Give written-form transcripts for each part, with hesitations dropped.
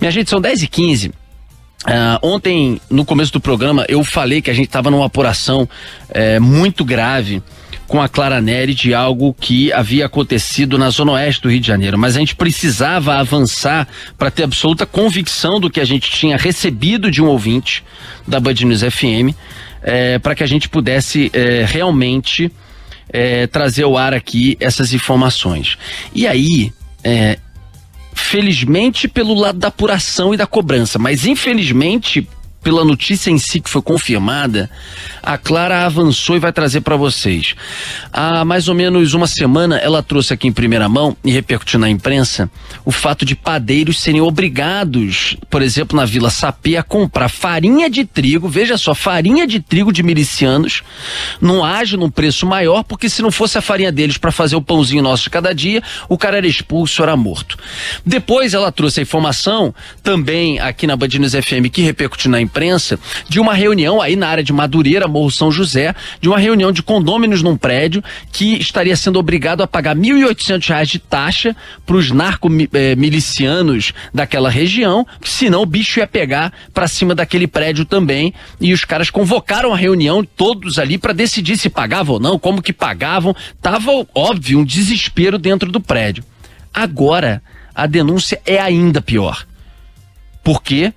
Minha gente, são 10h15. Ontem, no começo do programa, eu falei que a gente estava numa apuração muito grave com a Clara Neri de algo que havia acontecido na Zona Oeste do Rio de Janeiro, mas a gente precisava avançar para ter absoluta convicção do que a gente tinha recebido de um ouvinte da Band News FM, para que a gente pudesse realmente trazer ao ar aqui essas informações. E aí, felizmente pelo lado da apuração e da cobrança, mas infelizmente pela notícia em si que foi confirmada, a Clara avançou e vai trazer para vocês. Há mais ou menos uma semana ela trouxe aqui em primeira mão e repercutiu na imprensa o fato de padeiros serem obrigados, por exemplo, na Vila Sapê, a comprar farinha de trigo, veja só, farinha de trigo de milicianos, num ágio, num preço maior, porque se não fosse a farinha deles para fazer o pãozinho nosso de cada dia, o cara era expulso, era morto. Depois ela trouxe a informação, também aqui na Band News FM, que repercutiu na imprensa, de uma reunião aí na área de Madureira, Morro São José, de uma reunião de condôminos num prédio que estaria sendo obrigado a pagar R$ 1.800 de taxa para os narcomilicianos daquela região, senão o bicho ia pegar para cima daquele prédio também, e os caras convocaram a reunião todos ali para decidir se pagavam ou não, como que pagavam. Tava óbvio um desespero dentro do prédio. Agora a denúncia é ainda pior. Por quê?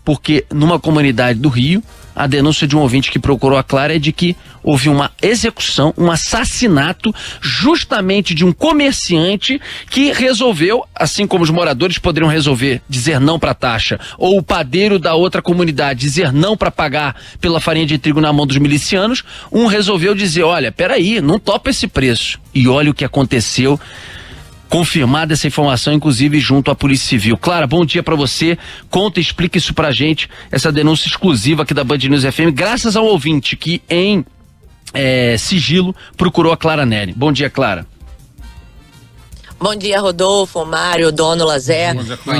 Porque numa comunidade do Rio, a denúncia de um ouvinte que procurou a Clara é de que houve uma execução, um assassinato justamente de um comerciante que resolveu, assim como os moradores poderiam resolver dizer não para a taxa, ou o padeiro da outra comunidade dizer não para pagar pela farinha de trigo na mão dos milicianos, um resolveu dizer, olha, peraí, não topa esse preço. E olha o que aconteceu. Confirmada essa informação, inclusive junto à Polícia Civil. Clara, bom dia pra você. Conta e explica isso pra gente, essa denúncia exclusiva aqui da Band News FM, graças ao ouvinte que em sigilo procurou a Clara Neri. Bom dia, Clara. Bom dia, Rodolfo, Mário, dono Lazé.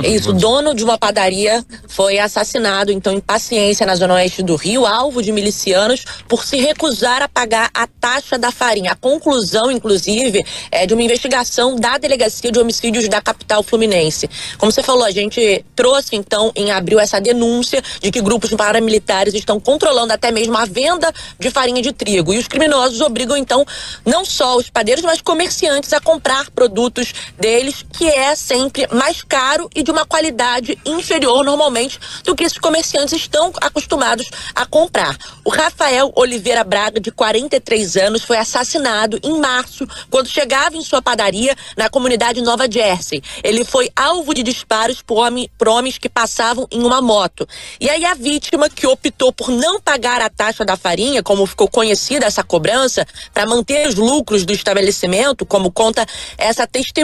Isso, o dono de uma padaria foi assassinado, então, em Paciência, na Zona Oeste do Rio, alvo de milicianos, por se recusar a pagar a taxa da farinha. A conclusão, inclusive, é de uma investigação da Delegacia de Homicídios da capital fluminense. Como você falou, a gente trouxe, então, em abril, essa denúncia de que grupos paramilitares estão controlando até mesmo a venda de farinha de trigo. E os criminosos obrigam, então, não só os padeiros, mas comerciantes a comprar produtos deles, que é sempre mais caro e de uma qualidade inferior normalmente do que esses comerciantes estão acostumados a comprar. O Rafael Oliveira Braga, de 43 anos, foi assassinado em março, quando chegava em sua padaria na comunidade Nova Jersey. Ele foi alvo de disparos por homens que passavam em uma moto. E aí a vítima, que optou por não pagar a taxa da farinha, como ficou conhecida essa cobrança, para manter os lucros do estabelecimento, como conta essa testemunha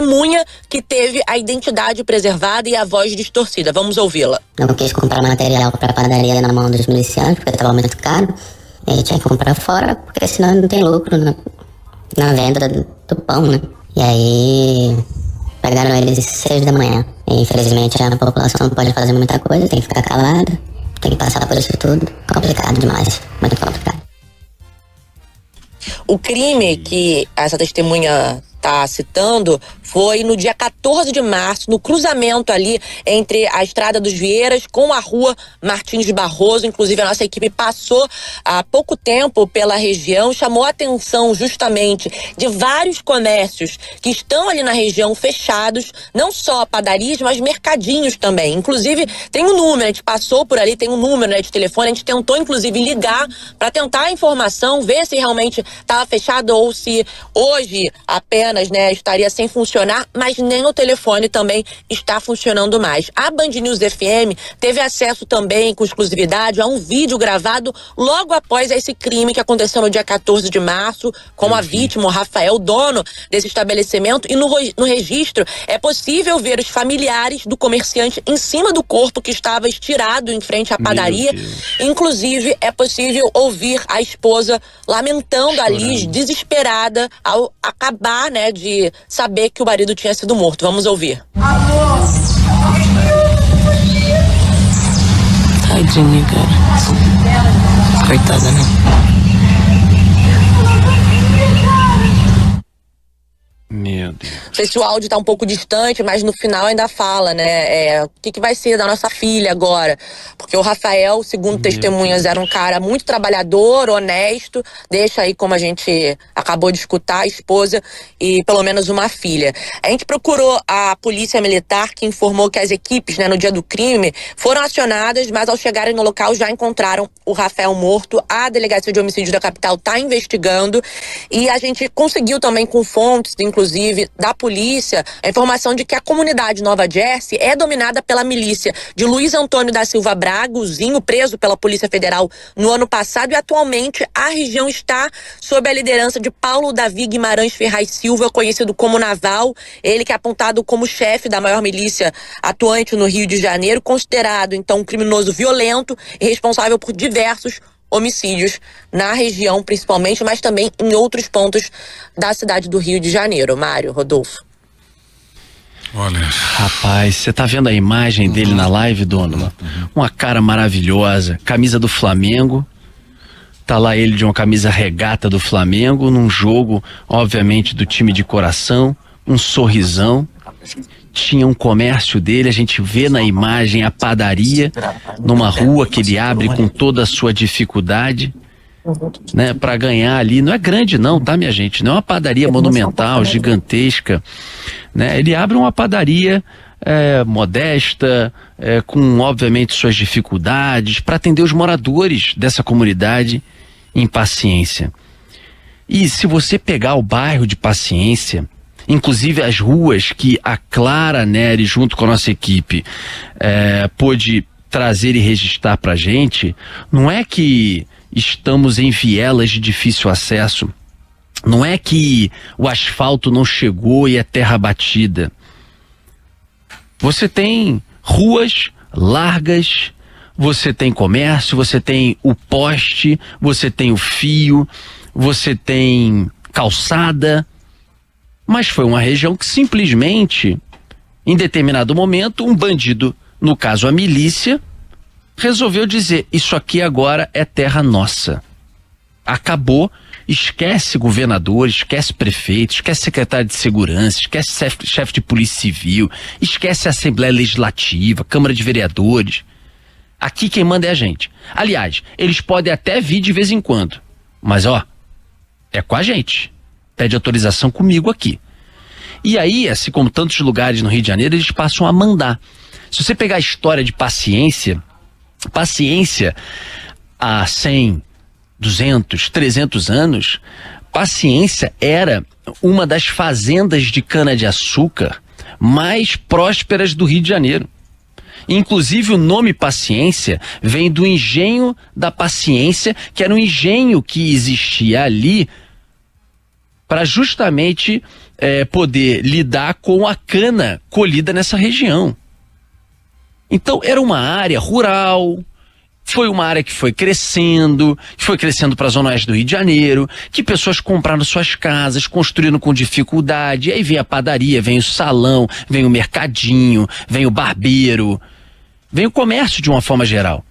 que teve a identidade preservada e a voz distorcida. Vamos ouvi-la. Não quis comprar material para a padaria na mão dos milicianos, porque estava muito caro. Ele tinha que comprar fora, porque senão não tem lucro na venda do pão, né? E aí pegaram eles às 6 da manhã. E, infelizmente a população não pode fazer muita coisa, tem que ficar calada, tem que passar por isso tudo. Complicado demais, muito complicado. O crime que essa testemunha está citando foi no dia 14 de março, no cruzamento ali entre a Estrada dos Vieiras com a rua Martins Barroso. Inclusive, a nossa equipe passou há pouco tempo pela região, chamou a atenção justamente de vários comércios que estão ali na região fechados, não só padarias, mas mercadinhos também. Inclusive, tem um número, a gente passou por ali, tem um número, né, de telefone, a gente tentou inclusive ligar para tentar a informação, ver se realmente estava fechado ou se hoje apenas, né, estaria sem funcionar, mas nem o telefone também está funcionando mais. A Band News FM teve acesso também, com exclusividade, a um vídeo gravado logo após esse crime que aconteceu no dia 14 de março, com a vítima, o Rafael, dono desse estabelecimento, e no registro é possível ver os familiares do comerciante em cima do corpo que estava estirado em frente à padaria. Inclusive, é possível ouvir a esposa lamentando ali, desesperada, ao acabar, né, de saber que o marido tinha sido morto. Vamos ouvir. Tadinha, cara. Coitada, né? Meu Deus. sei se o áudio tá um pouco distante, mas no final ainda fala, né? O que vai ser da nossa filha agora? Porque o Rafael, segundo testemunhas, era um cara muito trabalhador, honesto, deixa aí, como a gente acabou de escutar, a esposa e pelo menos uma filha. A gente procurou a polícia militar, que informou que as equipes, né, no dia do crime, foram acionadas, mas ao chegarem no local já encontraram o Rafael morto. A Delegacia de Homicídios da capital tá investigando e a gente conseguiu também com fontes, inclusive, da polícia, a informação de que a comunidade Nova Jersey é dominada pela milícia de Luiz Antônio da Silva Braga, o Zinho, preso pela Polícia Federal no ano passado, e atualmente a região está sob a liderança de Paulo Davi Guimarães Ferraz Silva, conhecido como Naval, ele que é apontado como chefe da maior milícia atuante no Rio de Janeiro, considerado então um criminoso violento e responsável por diversos homicídios na região principalmente, mas também em outros pontos da cidade do Rio de Janeiro. Mário, Rodolfo. Olha. Rapaz, você tá vendo a imagem dele na live, Dono? Uma cara maravilhosa, camisa do Flamengo. Tá lá ele de uma camisa regata do Flamengo, num jogo, obviamente, do time de coração, um sorrisão. Tinha um comércio dele, a gente vê na imagem a padaria numa rua que ele abre com toda a sua dificuldade, né, para ganhar ali. Não é grande não, tá, minha gente? Não é uma padaria monumental, gigantesca, né? Ele abre uma padaria modesta, com obviamente suas dificuldades, para atender os moradores dessa comunidade em Paciência. E se você pegar o bairro de Paciência, inclusive as ruas que a Clara Neri, junto com a nossa equipe, pôde trazer e registrar pra gente, não é que estamos em vielas de difícil acesso, não é que o asfalto não chegou e é terra batida. Você tem ruas largas, você tem comércio, você tem o poste, você tem o fio, você tem calçada, mas foi uma região que simplesmente, em determinado momento, um bandido, no caso a milícia, resolveu dizer: isso aqui agora é terra nossa. Acabou, esquece governador, esquece prefeito, esquece secretário de segurança, esquece chefe de polícia civil, esquece a Assembleia Legislativa, Câmara de Vereadores. Aqui quem manda é a gente. Aliás, eles podem até vir de vez em quando, mas é com a gente. Pede autorização comigo aqui. E aí, assim como tantos lugares no Rio de Janeiro, eles passam a mandar. Se você pegar a história de Paciência, há 100, 200, 300 anos, Paciência era uma das fazendas de cana-de-açúcar mais prósperas do Rio de Janeiro. Inclusive o nome Paciência vem do engenho da Paciência, que era um engenho que existia ali para justamente poder lidar com a cana colhida nessa região. Então era uma área rural, foi uma área que foi crescendo para a Zona Oeste do Rio de Janeiro, que pessoas compraram suas casas, construíram com dificuldade, aí vem a padaria, vem o salão, vem o mercadinho, vem o barbeiro, vem o comércio de uma forma geral.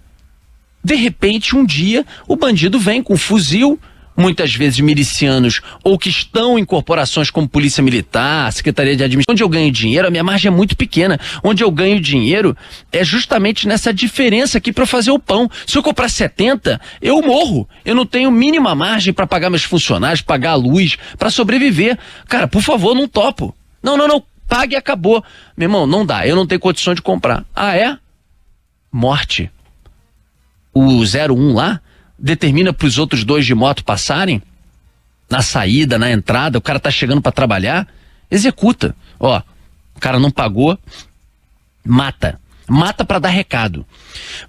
De repente, um dia, o bandido vem com um fuzil, muitas vezes milicianos ou que estão em corporações como Polícia Militar, Secretaria de Administração. Onde eu ganho dinheiro, a minha margem é muito pequena. Onde eu ganho dinheiro é justamente nessa diferença aqui para eu fazer o pão. Se eu comprar 70, eu morro. Eu não tenho mínima margem para pagar meus funcionários, pagar a luz, para sobreviver. Cara, por favor, não topo. Não, pague e acabou. Meu irmão, não dá, eu não tenho condição de comprar. Ah, é? Morte. O 01 lá determina para os outros dois de moto passarem, na saída, na entrada, o cara tá chegando para trabalhar, executa. O cara não pagou, mata. Mata para dar recado.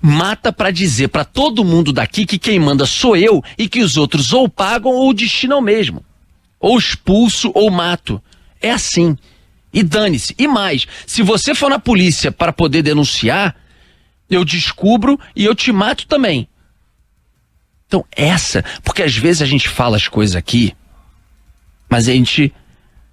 Mata para dizer para todo mundo daqui que quem manda sou eu e que os outros ou pagam ou destinam mesmo. Ou expulso ou mato. É assim. E dane-se. E mais, se você for na polícia para poder denunciar, eu descubro e eu te mato também. Então porque às vezes a gente fala as coisas aqui, mas a gente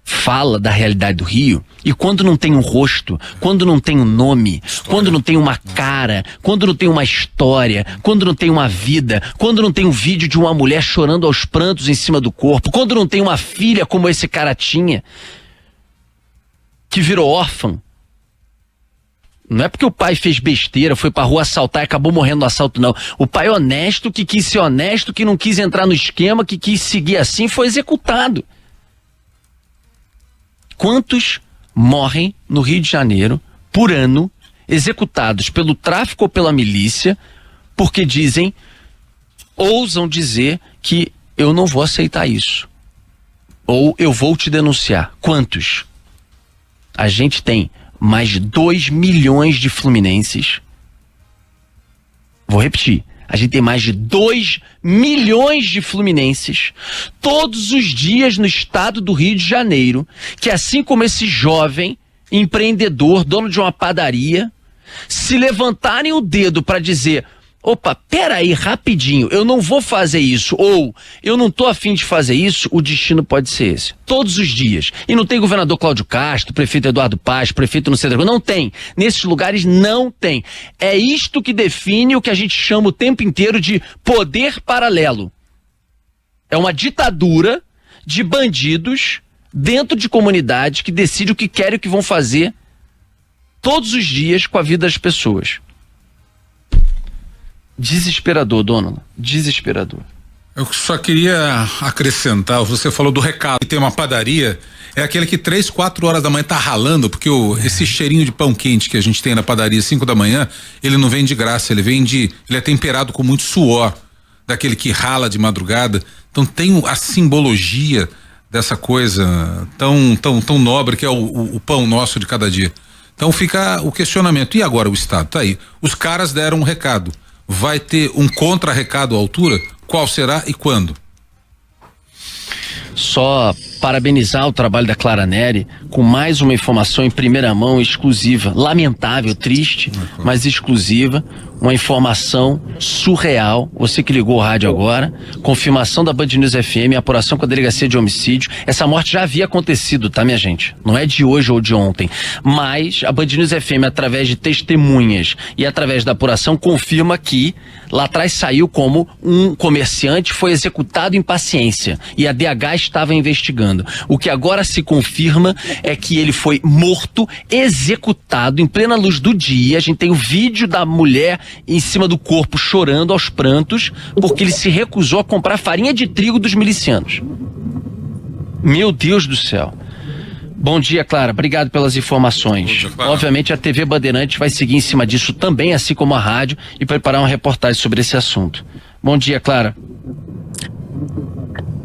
fala da realidade do Rio, e quando não tem um rosto, quando não tem um nome, quando não tem uma cara, quando não tem uma história, quando não tem uma vida, quando não tem um vídeo de uma mulher chorando aos prantos em cima do corpo, quando não tem uma filha como esse cara tinha, que virou órfã. Não é porque o pai fez besteira, foi pra rua assaltar e acabou morrendo no assalto, não. O pai honesto, que quis ser honesto, que não quis entrar no esquema, que quis seguir assim, foi executado. Quantos morrem no Rio de Janeiro por ano, executados pelo tráfico ou pela milícia, porque ousam dizer que eu não vou aceitar isso, ou eu vou te denunciar? Quantos? A gente tem mais de 2 milhões de fluminenses. Vou repetir. A gente tem mais de 2 milhões de fluminenses todos os dias no estado do Rio de Janeiro, que assim como esse jovem empreendedor, dono de uma padaria, se levantarem o dedo para dizer: opa, peraí, rapidinho, eu não vou fazer isso, ou eu não tô afim de fazer isso, o destino pode ser esse. Todos os dias. E não tem governador Cláudio Castro, prefeito Eduardo Paz, prefeito no centro. Não tem. Nesses lugares não tem. É isto que define o que a gente chama o tempo inteiro de poder paralelo. É uma ditadura de bandidos dentro de comunidades que decidem o que querem e o que vão fazer todos os dias com a vida das pessoas. Desesperador, Dônalo. Desesperador. Eu só queria acrescentar, você falou do recado, que tem uma padaria, é aquele que 3, 4 horas da manhã tá ralando, porque esse cheirinho de pão quente que a gente tem na padaria 5 da manhã, ele não vem de graça, ele é temperado com muito suor, daquele que rala de madrugada. Então tem a simbologia dessa coisa tão nobre que é o pão nosso de cada dia. Então fica o questionamento, e agora o Estado? Tá aí, os caras deram um recado. Vai ter um contra-recado à altura? Qual será e quando? Só parabenizar o trabalho da Clara Neri com mais uma informação em primeira mão exclusiva. Lamentável, triste, mas exclusiva. Uma informação surreal. Você que ligou o rádio agora, confirmação da Band News FM, apuração com a delegacia de homicídio. Essa morte já havia acontecido, tá, minha gente? Não é de hoje ou de ontem. Mas a Band News FM, através de testemunhas e através da apuração, confirma que lá atrás saiu como um comerciante foi executado em paciência e a DH estava investigando. O que agora se confirma é que ele foi morto, executado em plena luz do dia. A gente tem o vídeo da mulher em cima do corpo chorando aos prantos porque ele se recusou a comprar farinha de trigo dos milicianos. Meu Deus do céu. Bom dia, Clara. Obrigado pelas informações. Dia, obviamente a TV Bandeirantes vai seguir em cima disso também, assim como a rádio, e preparar uma reportagem sobre esse assunto. Bom dia, Clara.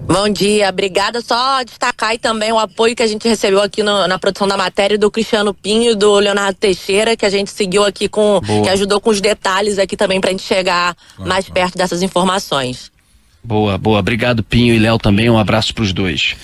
Bom dia, obrigada. Só destacar aí também o apoio que a gente recebeu aqui na produção da matéria do Cristiano Pinho e do Leonardo Teixeira, que a gente seguiu aqui que ajudou com os detalhes aqui também pra gente chegar mais perto dessas informações. Boa, boa. Obrigado, Pinho e Léo também. Um abraço pros dois.